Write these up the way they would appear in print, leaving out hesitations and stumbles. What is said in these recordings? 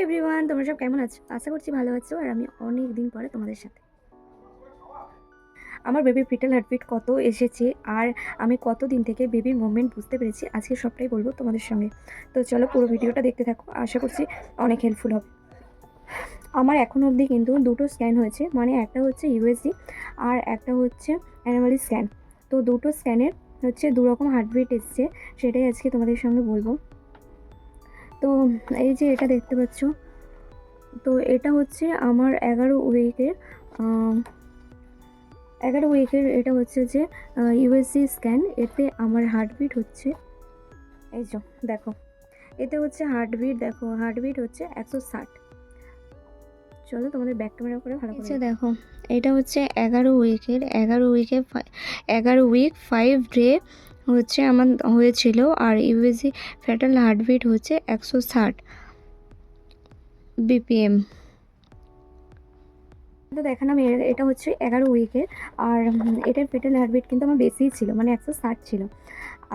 Everyone, তোমরা সব কেমন আছো? আশা করছি ভালো আছো। আর আমি অনেক দিন পরে তোমাদের সাথে আমার বেবির ফিটাল হার্টবিট কত এসেছে আর আমি কত দিন থেকে বেবির মুভমেন্ট বুঝতে পেরেছি, আজকে সবটাই বলবো তোমাদের সঙ্গে। তো চলো পুরো ভিডিওটা দেখতে থাকো, আশা করছি অনেক হেল্পফুল হবে। আমার এখন অবধি কিন্তু দুটো স্ক্যান হয়েছে, মানে একটা হচ্ছে ইউএসজি আর একটা হচ্ছে অ্যানোমালি স্ক্যান। তো দুটো স্ক্যানের হচ্ছে দুরকম হার্টবিট এসছে, সেটাই আজকে তোমাদের সঙ্গে বলবো। তো এই যে এটা দেখতে পাচ্ছ, তো এটা হচ্ছে আমার 11 উইকের এটা হচ্ছে যে ইউএসজি স্ক্যান। এতে আমার হার্টবিট হচ্ছে, এই যে দেখো, এতে হচ্ছে হার্টবিট, দেখো হার্টবিট হচ্ছে 160। চলো তোমাদের ব্যাক ক্যামেরা করে ভালো করে দেখো। এটা হচ্ছে 11 উইক 5 ডে হচ্ছে আমার হয়েছিল, আর ইউএসজি ফ্যাটাল হার্টবিট হচ্ছে 160 বিপিএম। তো দেখালাম এটা হচ্ছে 11 উইকের, আর এটার ফেটাল হার্টবিট কিন্তু আমার বেশিই ছিল, মানে 160 ছিল।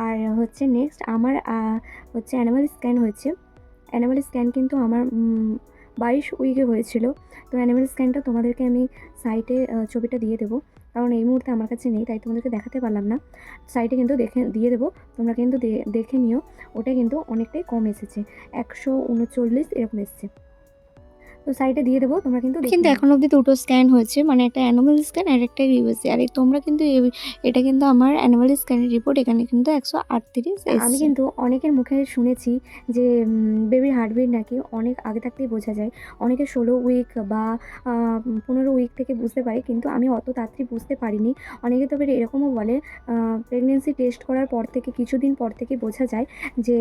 আর হচ্ছে নেক্সট আমার হচ্ছে অ্যানিমাল স্ক্যান হয়েছে। অ্যানিমাল স্ক্যান কিন্তু আমার 22 উইকে হয়েছিল। তো অ্যানিমাল স্ক্যানটা তোমাদেরকে আমি সাইটে ছবিটা দিয়ে দেবো, কারণ এই মুহূর্তে আমার কাছে নেই, তাই তোমাদেরকে দেখাতে পারলাম না। সাইটে কিন্তু দিয়ে দেবো, তোমরা কিন্তু দেখে নিও। ওটা কিন্তু অনেকটাই কম এসেছে, 139 এরকম এসছে। তো সাইটে দিয়ে দেবো, তোমরা কিন্তু এখন অবধি দুটো স্ক্যান হয়েছে, মানে একটা অ্যানোমাল স্ক্যান আর একটা ইউএসজি। আর তোমরা কিন্তু এটা কিন্তু আমার অ্যানোমাল স্ক্যানের রিপোর্ট, এখানে কিন্তু 138। আমি কিন্তু অনেকের মুখে শুনেছি যে বেবির হার্টবিট নাকি অনেক আগে থাকতেই বোঝা যায়, অনেকে 16 উইক বা 15 উইক থেকে বুঝতে পারে, কিন্তু আমি অত তাড়াতাড়ি বুঝতে পারিনি। অনেকে তবে এরকমও বলে প্রেগনেন্সি টেস্ট করার পর থেকে কিছুদিন পর থেকে বোঝা যায় যে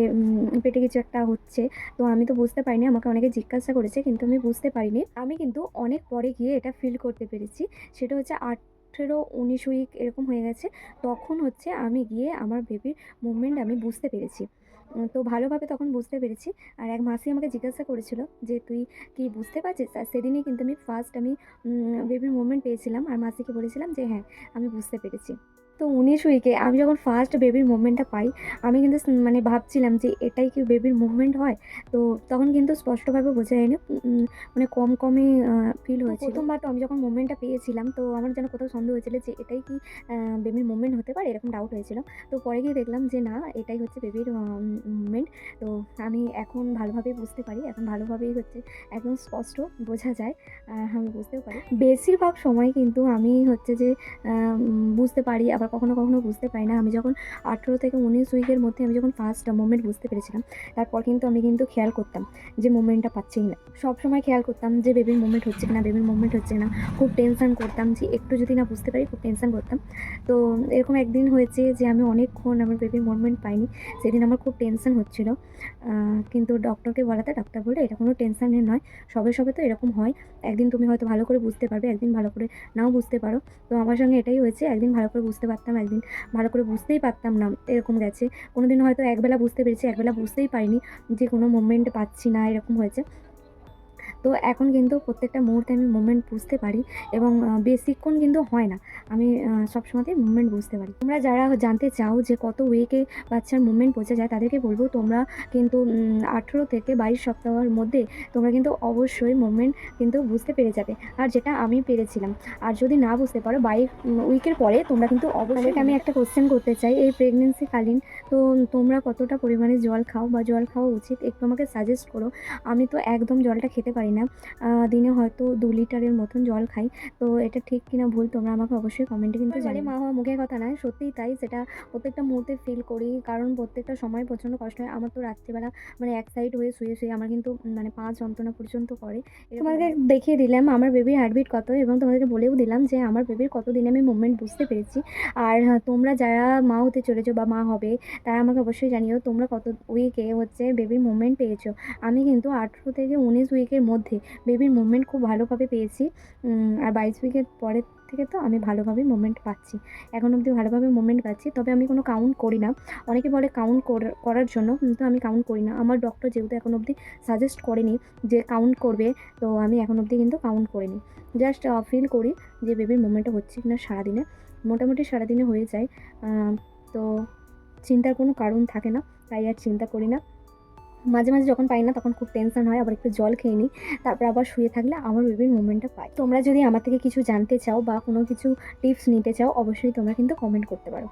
পেটে কিছু একটা হচ্ছে। তো আমি তো বুঝতে পারিনি, আমাকে অনেকে জিজ্ঞাসা করেছে, কিন্তু আমি বুঝতে পারিনি। আমি কিন্তু অনেক পরে গিয়ে এটা ফিল করতে পেরেছি, সেটা হচ্ছে 18-19 উইক এরকম হয়ে গেছে, তখন হচ্ছে আমি গিয়ে আমার বেবির মুভমেন্ট আমি বুঝতে পেরেছি। তো ভালোভাবে তখন বুঝতে পেরেছি। আর এক মাসি আমাকে জিজ্ঞাসা করেছিল যে তুই কি বুঝতে পারছিস, আর সেদিনই কিন্তু আমি বেবির মুভমেন্ট পেয়েছিলাম, আর মাসিকে বলেছিলাম যে হ্যাঁ আমি বুঝতে পেরেছি। তো 19 উইকে আমি যখন ফার্স্ট বেবির মুভমেন্টটা পাই, আমি কিন্তু মানে ভাবছিলাম যে এটাই কি বেবির মুভমেন্ট হয়। তো তখন কিন্তু স্পষ্টভাবে বোঝা যায়নি, মানে কম কমই ফিল হয়েছিল। প্রথমবার তো আমি যখন মুভমেন্টটা পেয়েছিলাম, তো আমার যেন কোথাও সন্দেহ হয়েছিল যে এটাই কি বেবির মুভমেন্ট হতে পারে, এরকম ডাউট হয়েছিল। তো পরে গিয়ে দেখলাম যে না, এটাই হচ্ছে বেবির মুভমেন্ট। তো আমি এখন ভালোভাবেই বুঝতে পারি, এখন ভালোভাবেই হচ্ছে একদম স্পষ্ট বোঝা যায়, আমি বুঝতেও পারি। বেশিরভাগ সময় কিন্তু আমি হচ্ছে যে বুঝতে পারি, আবার কখনো কখনো বুঝতে পারি না। আমি যখন 18 থেকে 19 উইকের মধ্যে আমি যখন ফার্স্ট মুভমেন্ট বুঝতে পেরেছিলাম, তারপর কিন্তু আমি কিন্তু খেয়াল করতাম যে মুভমেন্টটা পাচ্ছি না। সবসময় খেয়াল করতাম যে বেবির মুভমেন্ট হচ্ছে কিনা, বেবির মুভমেন্ট হচ্ছে না। খুব টেনশন করতাম যে একটু যদি না বুঝতে পারি, খুব টেনশন করতাম। তো এরকম একদিন হয়েছে যে আমি অনেকক্ষণ আমার বেবির মুভমেন্ট পাইনি, সেদিন আমার খুব টেনশন হচ্ছিল। কিন্তু ডক্টরকে বলাতে ডক্টর বললো এটা কোনো টেনশনের নয়, সবে সবে তো এরকম হয়, একদিন তুমি হয়তো ভালো করে বুঝতে পারবে, একদিন ভালো করে নাও বুঝতে পারো। তো আমার সঙ্গে এটাই হয়েছে, একদিন ভালো করে বুঝতে পারতাম, একদিন ভালো করে বুঝতেই পারতাম না, এরকম গেছে। কোনো দিন হয়তো একবেলা বুঝতে পেরেছি, একবেলা বুঝতেই পারিনি, যে কোনো মুভমেন্ট পাচ্ছি না, এরকম হয়েছে। তো এখন কিন্তু প্রত্যেকটা মুহূর্তে আমি মুভমেন্ট বুঝতে পারি, এবং বেশিক্ষণ কিন্তু হয় না, আমি সবসময়তেই মুভমেন্ট বুঝতে পারি। তোমরা যারা জানতে চাও যে কত উইকে বাচ্চার মুভমেন্ট বোঝা যায়, তাদেরকে বলবো তোমরা কিন্তু 18 থেকে 22 সপ্তাহের মধ্যে তোমরা কিন্তু অবশ্যই মুভমেন্ট কিন্তু বুঝতে পেরে যাবে, আর যেটা আমি পেরেছিলাম। আর যদি না বুঝতে পারো 22 উইকের পরে তোমরা কিন্তু অবশ্যই। আমি একটা কোশ্চেন করতে চাই, এই প্রেগনেন্সিকালীন তো তোমরা কতটা পরিমাণে জল খাও বা জল খাওয়া উচিত, একটু আমাকে সাজেস্ট করো। আমি তো একদম জলটা খেতে পারি না, দিনে হয়তো 2 লিটারের মতন জল খাই। তো এটা ঠিক কিনা ভুল তোমরা আমাকে অবশ্যই কমেন্টে কিন্তু জানিও। মা হওয়া মুখের কথা নয়, সত্যিই তাই, সেটা প্রত্যেকটা মুহূর্তে ফিল করি, কারণ প্রত্যেকটা সময় প্রচণ্ড কষ্ট হয়। আমার তো রাত্রিবেলা মানে এক সাইড হয়ে শুয়ে শুয়ে আমার কিন্তু মানে পা যন্ত্রণা পর্যন্ত করে। তোমাদেরকে দেখিয়ে দিলাম আমার বেবির হার্টবিট কত, এবং তোমাদেরকে বলেও দিলাম যে আমার বেবির কত দিনে আমি মুভমেন্ট বুঝতে পেরেছি। আর তোমরা যারা মা হতে চলেছো বা মা হবে, তারা আমাকে অবশ্যই জানিও তোমরা কত উইকে হচ্ছে বেবির মুভমেন্ট পেয়েছো। আমি কিন্তু 18 থেকে 19 উইকের মধ্যে বেবির মুভমেন্ট খুব ভালোভাবে পেয়েছি, আর 22 উইকের পরের থেকে তো আমি ভালোভাবে মুভমেন্ট পাচ্ছি, এখন অবধি ভালোভাবে মুভমেন্ট পাচ্ছি। তবে আমি কোনো কাউন্ট করি না, অনেকে বলে কাউন্ট করার জন্য, কিন্তু আমি কাউন্ট করি না। আমার ডক্টর যেহেতু এখন অবধি সাজেস্ট করেনি যে কাউন্ট করবে, তো আমি এখন অবধি কিন্তু কাউন্ট করিনি। জাস্ট ফিল করি যে বেবির মুভমেন্টটা হচ্ছে কিনা সারাদিনে, মোটামুটি সারাদিনে হয়ে যায়। তো চিন্তার কোনো কারণ থাকে না, তাই আর চিন্তা করি না। মাঝে, মাঝে যখন পাই না তখন খুব টেনশন হয়, আবার একটু জল খেয়ে নিই। তারপর আবার শুয়ে থাকলে আবার বেবির মুভমেন্টটা পাই। তোমরা যদি আমার থেকে কিছু জানতে চাও বা কোনো কিছু টিপস নিতে চাও অবশ্যই তোমরা কিন্তু কমেন্ট করতে পারো।